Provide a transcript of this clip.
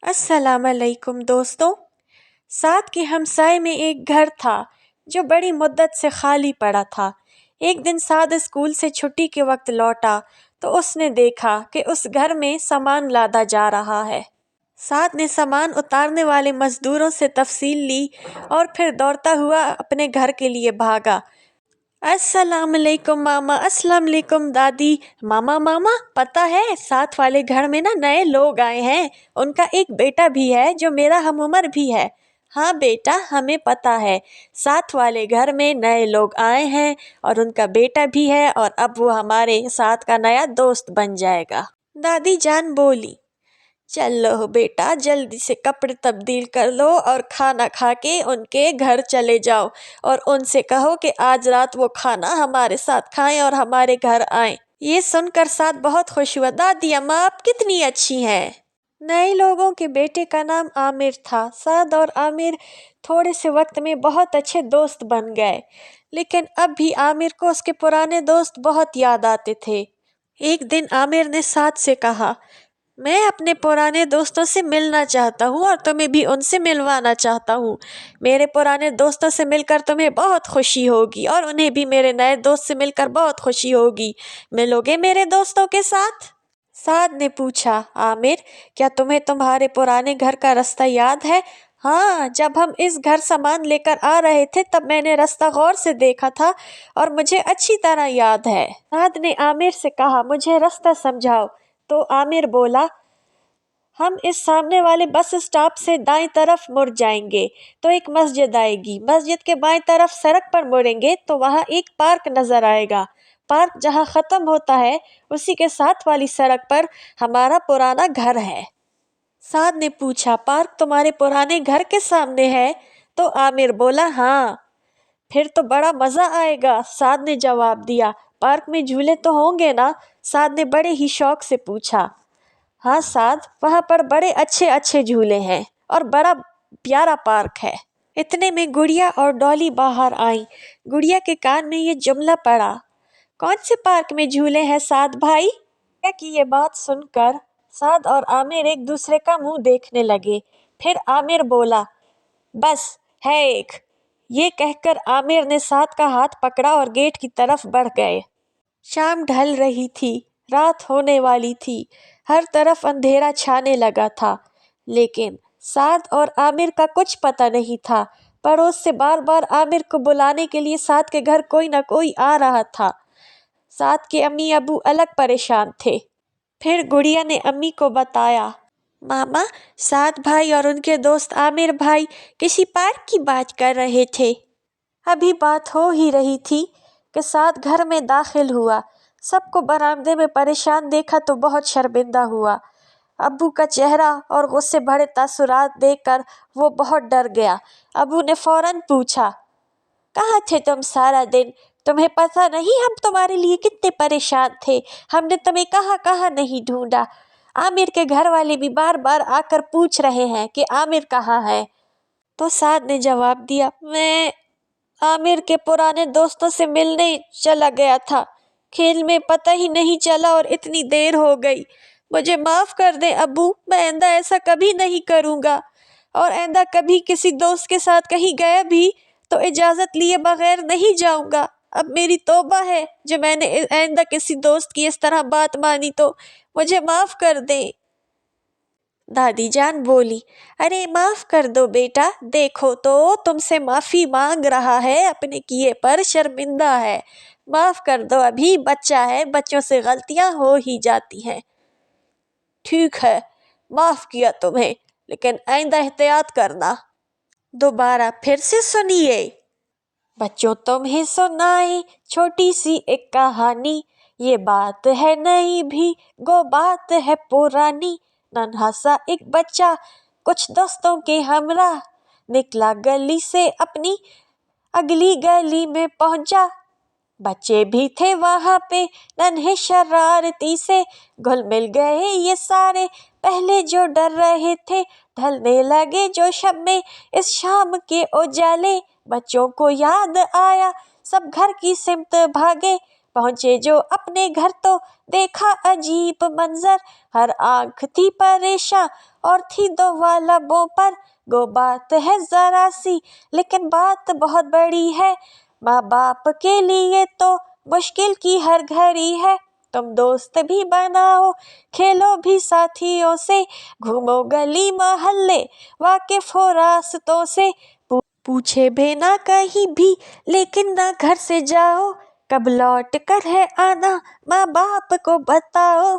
अस्सलाम अलैकुम दोस्तों। साथ के हमसाए में एक घर था जो बड़ी मुद्दत से खाली पड़ा था। एक दिन साद स्कूल से छुट्टी के वक्त लौटा तो उसने देखा कि उस घर में सामान लादा जा रहा है। साद ने सामान उतारने वाले मजदूरों से तफसील ली और फिर दौड़ता हुआ अपने घर के लिए भागा। अस्सलाम अलैकुम मामा, अस्सलाम अलैकुम दादी। मामा मामा, पता है साथ वाले घर में ना नए लोग आए हैं। उनका एक बेटा भी है जो मेरा हम उम्र भी है। हाँ बेटा, हमें पता है। साथ वाले घर में नए लोग आए हैं और उनका बेटा भी है और अब वो हमारे साथ का नया दोस्त बन जाएगा। दादी जान बोली, चलो बेटा, जल्दी से कपड़े तब्दील कर लो और खाना खा के उनके घर चले जाओ और उनसे कहो कि आज रात वो खाना हमारे साथ खाएं और हमारे घर आएं। ये सुनकर साद बहुत खुश हुआ। दादी अम्मा, आप कितनी अच्छी हैं। नए लोगों के बेटे का नाम आमिर था। साद और आमिर थोड़े से वक्त में बहुत अच्छे दोस्त बन गए, लेकिन अब भी आमिर को उसके पुराने दोस्त बहुत याद आते थे। एक दिन आमिर ने साद से कहा, मैं अपने पुराने दोस्तों से मिलना चाहता हूँ और तुम्हें भी उनसे मिलवाना चाहता हूँ। मेरे पुराने दोस्तों से मिलकर तुम्हें बहुत खुशी होगी और उन्हें भी मेरे नए दोस्त से मिलकर बहुत खुशी होगी। मिलोगे मेरे दोस्तों के साथ? साद ने पूछा, आमिर, क्या तुम्हें तुम्हारे पुराने घर का रास्ता याद है? हाँ, जब हम इस घर सामान लेकर आ रहे थे तब मैंने रास्ता गौर से देखा था और मुझे अच्छी तरह याद है। साद ने आमिर से कहा, मुझे रास्ता समझाओ। तो आमिर बोला, हम इस सामने वाले बस स्टॉप से दाईं तरफ मुड़ जाएंगे तो एक मस्जिद आएगी। मस्जिद के बाईं तरफ सड़क पर मुड़ेंगे तो वहाँ एक पार्क नजर आएगा। पार्क जहाँ खत्म होता है उसी के साथ वाली सड़क पर हमारा पुराना घर है। साद ने पूछा, पार्क तुम्हारे पुराने घर के सामने है? तो आमिर बोला, हाँ। फिर तो बड़ा मजा आएगा, साद ने जवाब दिया। पार्क में झूले तो होंगे ना? साद ने बड़े ही शौक से पूछा। हाँ साद, वहाँ पर बड़े अच्छे अच्छे झूले हैं और बड़ा प्यारा पार्क है। इतने में गुड़िया और डॉली बाहर आई। गुड़िया के कान में ये जुमला पड़ा, कौन से पार्क में झूले हैं साद भाई? गुड़िया की ये बात सुनकर साद और आमिर एक दूसरे का मुंह देखने लगे। फिर आमिर बोला, बस है एक। ये कहकर आमिर ने साद का हाथ पकड़ा और गेट की तरफ बढ़ गए। शाम ढल रही थी, रात होने वाली थी। हर तरफ अंधेरा छाने लगा था, लेकिन साद और आमिर का कुछ पता नहीं था। पड़ोस से बार बार आमिर को बुलाने के लिए साद के घर कोई ना कोई आ रहा था। साद के अम्मी अबू अलग परेशान थे। फिर गुड़िया ने अम्मी को बताया, मामा, साद भाई और उनके दोस्त आमिर भाई किसी पार्क की बात कर रहे थे। अभी बात हो ही रही थी कि साद घर में दाखिल हुआ। सबको बरामदे में परेशान देखा तो बहुत शर्मिंदा हुआ। अब्बू का चेहरा और गुस्से भरे तासुरात देखकर वो बहुत डर गया। अब्बू ने फौरन पूछा, कहाँ थे तुम सारा दिन? तुम्हें पता नहीं हम तुम्हारे लिए कितने परेशान थे। हमने तुम्हें कहाँ कहाँ नहीं ढूंढा। आमिर के घर वाले भी बार बार आकर पूछ रहे हैं कि आमिर कहाँ है। तो साद ने जवाब दिया, मैं आमिर के पुराने दोस्तों से मिलने चला गया था। खेल में पता ही नहीं चला और इतनी देर हो गई। मुझे माफ़ कर दे अब्बू, मैं आइंदा ऐसा कभी नहीं करूँगा और आइंदा कभी किसी दोस्त के साथ कहीं गया भी तो इजाज़त लिए बगैर नहीं जाऊँगा। अब मेरी तौबा है जो मैंने आइंदा किसी दोस्त की इस तरह बात मानी, तो मुझे माफ़ कर दे। दादी जान बोली, अरे माफ कर दो बेटा, देखो तो तुमसे माफी मांग रहा है, अपने किए पर शर्मिंदा है। माफ कर दो, अभी बच्चा है, बच्चों से गलतियां हो ही जाती हैं। ठीक है, माफ किया तुम्हें, लेकिन आइंदा एहतियात करना। दोबारा फिर से सुनिए। बच्चों, तुम्हें सुनाई छोटी सी एक कहानी। ये बात है नई भी, गो बात है पुरानी। नन्हा सा एक बच्चा कुछ दोस्तों के हमरा निकला गली से अपनी अगली गली में पहुंचा। बच्चे भी थे वहां पे नन्हे शरारती से, घुल मिल गए ये सारे, पहले जो डर रहे थे ढलने लगे जो शब में इस शाम के उजाले। बच्चों को याद आया, सब घर की सिमत भागे, پہنچے جو اپنے گھر تو دیکھا عجیب منظر، ہر آنکھ تھی پریشاں اور تھی دو لبوں پر گو بات ہے ذرا سی لیکن بات بہت بڑی ہے، ماں باپ کے لیے تو مشکل کی ہر گھڑی ہے، تم دوست بھی بناؤ کھیلو بھی ساتھیوں سے، گھومو گلی محلے واقف ہو راستوں سے، پوچھے بھی نہ کہیں بھی لیکن نہ گھر سے جاؤ، کب لوٹ کر ہے آنا ماں باپ کو بتاؤ۔